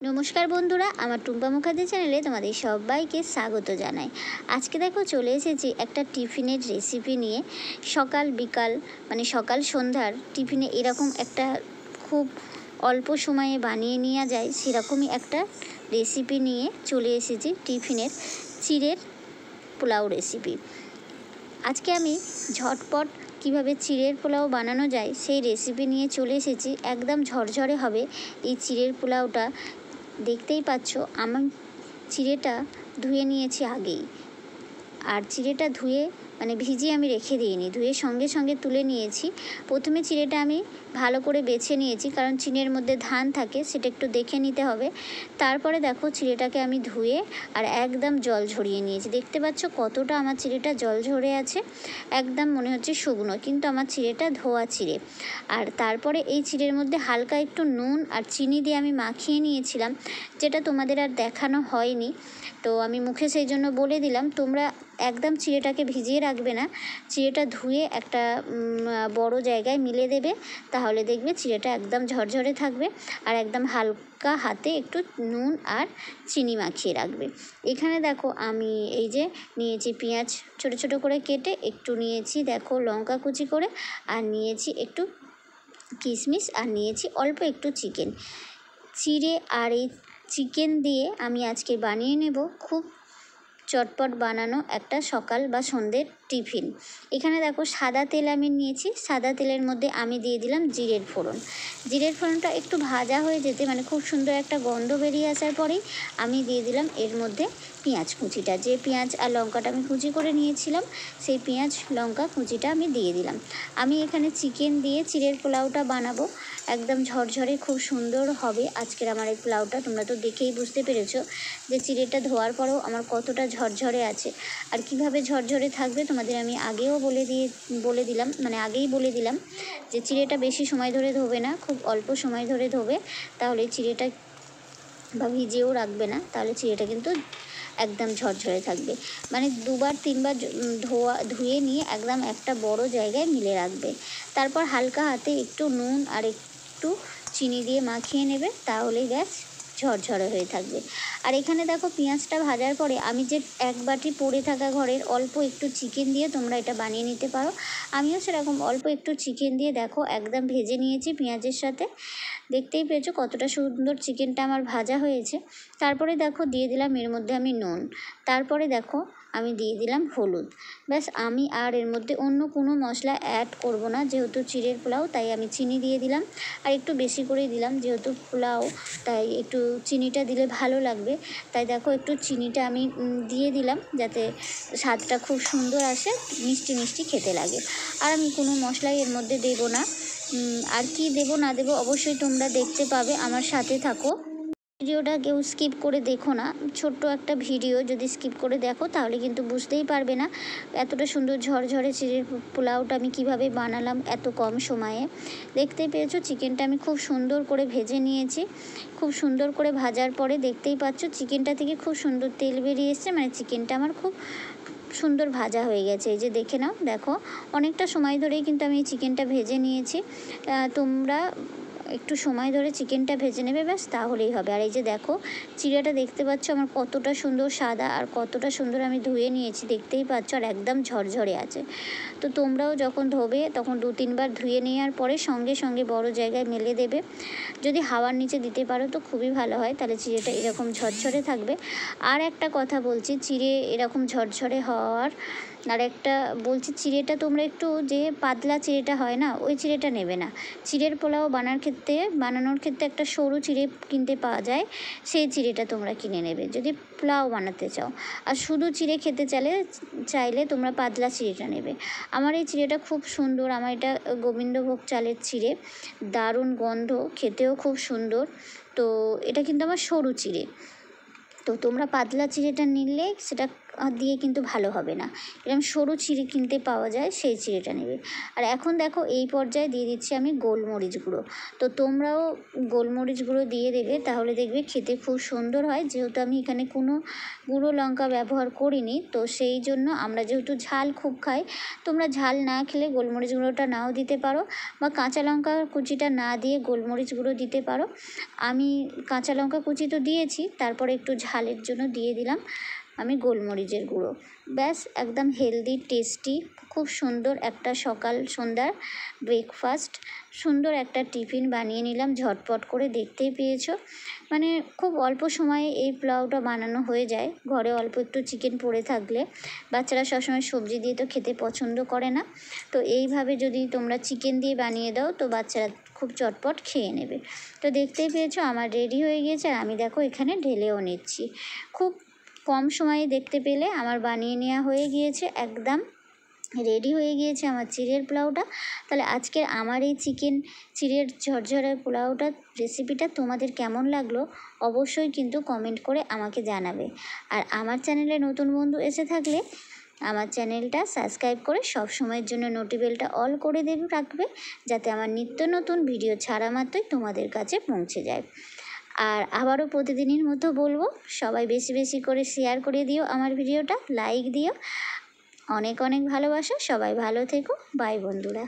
নমস্কার বন্ধুরা, আমার টুম্পা মুখার্জি চ্যানেলে তোমাদের সবাইকে স্বাগত জানাই। আজকে দেখো চলে এসেছি একটা টিফিনের রেসিপি নিয়ে। সকাল বিকাল মানে সকাল সন্ধ্যার টিফিনে এরকম একটা খুব অল্প সময়ে বানিয়ে নেওয়া যায় সেরকমই একটা রেসিপি নিয়ে চলে এসেছি। টিফিনের চিড়ের পোলাও রেসিপি। আজকে আমি ঝটপট কিভাবে চিড়ের পোলাও বানানো যায় সেই রেসিপি নিয়ে চলে এসেছি। একদম ঝরঝরে হবে এই চিড়ের পোলাওটা। দেখতেই পাচ্ছ আমার চিড়েটা ধুয়ে নিয়েছি আগেই, আর চিড়েটা ধুয়ে ভিজিয়ে আমি রেখে দিইনি, ধুয়ে সঙ্গে সঙ্গে তুলে নিয়েছি। প্রথমে চিড়েটা আমি ভালো করে বেছে নিয়েছি, কারণ চিড়ের মধ্যে ধান থাকে, সেটা একটু দেখে নিতে হবে। তারপরে দেখো চিড়েটাকে আমি ধুয়ে আর একদম জল ঝরিয়ে নিয়েছি। দেখতে পাচ্ছ কতটা আমার চিড়েটা জল ঝরে আছে, একদম মনে হচ্ছে শুকনো, কিন্তু আমার চিড়েটা ধোয়া চিড়ে। আর তারপরে এই চিড়ের মধ্যে হালকা একটু নুন আর চিনি দিয়ে আমি মাখিয়ে নিয়েছিলাম, যেটা তোমাদের আর দেখানো হয়নি, তো আমি মুখে সেই জন্য বলে দিলাম। তোমরা একদম চিড়েটাকে ভিজিয়ে রাখবে না, চিড়েটা ধুয়ে একটা বড় জায়গায় মিলে দেবে, তাহলে দেখবে চিড়েটা একদম ঝরঝরে থাকবে। আর একদম হালকা হাতে একটু নুন আর চিনি মাখিয়ে রাখবে। এখানে দেখো আমি এই যে নিয়েছি পেঁয়াজ ছোট ছোট করে কেটে, একটু নিয়েছি দেখো লঙ্কা কুচি করে, আর নিয়েছি একটু কিশমিশ, আর নিয়েছি অল্প একটু চিকেন। চিড়ে আর এই চিকেন দিয়ে আমি আজকে বানিয়ে নেব খুব চটপট বানানো একটা সকাল বা সন্ধ্যের টিফিন। এখানে দেখো সাদা তেল আমি নিয়েছি, সাদা তেলের মধ্যে আমি দিয়ে দিলাম জিরের ফোড়ন। জিরের ফোড়নটা একটু ভাজা হয়ে যেতে খুব সুন্দর একটা গন্ধ বেরিয়ে আসার পরেই আমি দিয়ে দিলাম এর মধ্যে পেঁয়াজ কুচিটা। যে পেঁয়াজ আর লঙ্কাটা আমি কুচি করে নিয়েছিলাম, সেই পেঁয়াজ লঙ্কা কুচিটা আমি দিয়ে দিলাম। আমি এখানে চিকেন দিয়ে চিড়ের পোলাওটা বানাবো, একদম ঝরঝরে খুব সুন্দর হবে আজকের আমার এই পোলাওটা। তোমরা তো দেখেই বুঝতে পেরেছো যে চিড়েটা ধোয়ার পরেও আমার কতটা ঝরঝরে আছে, আর কিভাবে ঝরঝরে থাকবে তোমাদের আমি আগেও আগেই বলে দিলাম যে চিড়েটা বেশি সময় ধরে ধোবে না, খুব অল্প সময় ধরে ধোবে, তাহলে চিড়েটা বা ভিজিয়েও রাখবে না, তাহলে চিড়েটা কিন্তু একদম ঝরঝরে থাকবে। দুবার তিনবার ধুয়ে নিয়ে একদম একটা বড় জায়গায় মিলে রাখবে। তারপর হালকা হাতে একটু নুন আর একটু চিনি দিয়ে মাখিয়ে নেবে, তাহলেই ব্যাস ঝরঝরে হয়ে থাকবে। আর এখানে দেখো পেঁয়াজটা ভাজার পরে আমি যে এক বাটি পড়ে থাকা ঘরের অল্প একটু চিকেন দিয়ে তোমরা এটা বানিয়ে নিতে পারো। আমিও সেরকম অল্প একটু চিকেন দিয়ে দেখো একদম ভেজে নিয়েছি পেঁয়াজের সাথে। দেখতেই পেয়েছো কতটা সুন্দর চিকেনটা আমার ভাজা হয়েছে। তারপরে দেখো দিয়ে দিলাম এর মধ্যে আমি নুন, তারপরে দেখো আমি দিয়ে দিলাম হলুদ। ব্যাস, আমি আর এর মধ্যে অন্য কোনো মশলা অ্যাড করব না, যেহেতু চিড়ের পোলাও, তাই আমি চিনি দিয়ে দিলাম, আর একটু বেশি করেই দিলাম, যেহেতু পোলাও তাই একটু চিনিটা দিলে ভালো লাগবে। তাই দেখো একটু চিনিটা আমি দিয়ে দিলাম, যাতে স্বাদটা খুব সুন্দর আসে, মিষ্টি মিষ্টি খেতে লাগে। আর আমি কোনো মশলাই এর মধ্যে দেবো না। আর কি দেবো না দেবো অবশ্যই তোমরা দেখতে পাবে, আমার সাথে থাকো। ভিডিওটা কেউ স্কিপ করে দেখো না, ছোট্ট একটা ভিডিও, যদি স্কিপ করে দেখো তাহলে কিন্তু বুঝতেই পারবে না এতটা সুন্দর ঝরঝরে চিড়ের পোলাওটা আমি কিভাবে বানালাম এত কম সময়ে। দেখতেই পেয়েছো চিকেনটা আমি খুব সুন্দর করে ভেজে নিয়েছি। খুব সুন্দর করে ভাজার পরে দেখতেই পাচ্ছ চিকেনটা থেকে খুব সুন্দর তেল বেরিয়ে এসছে, চিকেনটা আমার খুব সুন্দর ভাজা হয়ে গেছে। এই যে দেখে নাও, দেখো অনেকটা সময় ধরেই কিন্তু আমি চিকেনটা ভেজে নিয়েছি। তোমরা একটু সময় ধরে চিকেনটা ভেজে নেবে, ব্যাস তাহলেই হবে। আর এই যে দেখো চিড়েটা দেখতে পাচ্ছ আমার কতটা সুন্দর সাদা, আর কতটা সুন্দর আমি ধুয়ে নিয়েছি, দেখতেই পাচ্ছ, আর একদম ঝরঝরে আছে। তো তোমরাও যখন ধোবে তখন 2-3 বার ধুয়ে নেওয়ার পরে সঙ্গে সঙ্গে বড় জায়গায় মেলে দেবে। যদি হাওয়ার নিচে দিতে পারো তো খুবই ভালো হয়, তাহলে চিড়েটা এরকম ঝরঝরে থাকবে। আর একটা কথা বলছি, চিড়ে এরকম ঝরঝরে হওয়ার আর একটা বলছি, চিড়েটা তোমরা একটু যে পাতলা চিড়েটা হয় না, ওই চিড়েটা নেবে না। চিড়ের পোলাও বানানোর ক্ষেত্রে একটা সরু চিড়ে কিনতে পাওয়া যায়, সেই চিড়েটা তোমরা কিনে নেবে যদি পোলাও বানাতে চাও। আর শুধু চিড়ে খেতে চাইলে তোমরা পাতলা চিড়েটা নেবে। আমার এই চিড়েটা খুব সুন্দর, আমার এটা গোবিন্দভোগ চালের চিড়ে, দারুণ গন্ধ, খেতেও খুব সুন্দর। তো এটা কিন্তু আমার সরু চিড়ে, তো তোমরা পাতলা চিড়েটা নিলে সেটা দিয়ে কিন্তু ভালো হবে না, এরকম সরু চিড়ে কিনতে পাওয়া যায়, সেই চিড়েটা নেবে। আর এখন দেখো এই পর্যায়ে দিয়ে দিচ্ছি আমি গোলমরিচ গুঁড়ো। তো তোমরাও গোলমরিচ গুঁড়ো দিয়ে দেবে, তাহলে দেখবে খেতে খুব সুন্দর হয়। যেহেতু আমি এখানে কোনো গুঁড়ো লঙ্কা ব্যবহার করিনি, তো সেই জন্য আমরা যেহেতু ঝাল খুব খাই, তোমরা ঝাল না খেলে গোলমরিচ গুঁড়োটা নাও দিতে পারো, বা কাঁচা লঙ্কা কুচিটা না দিয়ে গোলমরিচ গুঁড়ো দিতে পারো। আমি কাঁচা লঙ্কা কুচি তো দিয়েছি, তারপরে একটু ঝালের জন্য দিয়ে দিলাম আমি গোলমরিচের গুঁড়ো। ব্যাস, একদম হেলদি টেস্টি খুব সুন্দর একটা সকাল সন্ধ্যার ব্রেকফাস্ট, সুন্দর একটা টিফিন বানিয়ে নিলাম ঝটপট করে, দেখতেই পেয়েছো। মানে খুব অল্প সময়ে এই পোলাওটা বানানো হয়ে যায়, ঘরে অল্প একটু চিকেন পড়ে থাকলে। বাচ্চারা সবসময় সবজি দিয়ে তো খেতে পছন্দ করে না, তো এইভাবে যদি তোমরা চিকেন দিয়ে বানিয়ে দাও তো বাচ্চারা খুব চটপট খেয়ে নেবে। তো দেখতেই পেয়েছো আমার রেডি হয়ে গিয়েছে, আর আমি দেখো এখানে ঢেলেও নিচ্ছি। খুব কম সময়ে দেখতে পেলে আমার বানিয়ে নেওয়া হয়ে গিয়েছে, একদম রেডি হয়ে গিয়েছে আমার চিড়ের পোলাওটা। তাহলে আজকের আমার এই চিকেন চিড়ের ঝরঝরে পোলাওটা রেসিপিটা তোমাদের কেমন লাগলো অবশ্যই কিন্তু কমেন্ট করে আমাকে জানাবে। আর আমার চ্যানেলে নতুন বন্ধু এসে থাকলে আমার চ্যানেলটা সাবস্ক্রাইব করে সব সময়ের জন্য নোটিবেলটা অল করে রাখবে, যাতে আমার নিত্য নতুন ভিডিও ছাড়া মাত্রই তোমাদের কাছে পৌঁছে যায়। আর আবারও প্রতিদিনের মতো বলবো, সবাই বেশি বেশি করে শেয়ার করে দিও আমার ভিডিওটা, লাইক দিও। অনেক অনেক ভালোবাসা, সবাই ভালো থেকো, বাই বন্ধুরা।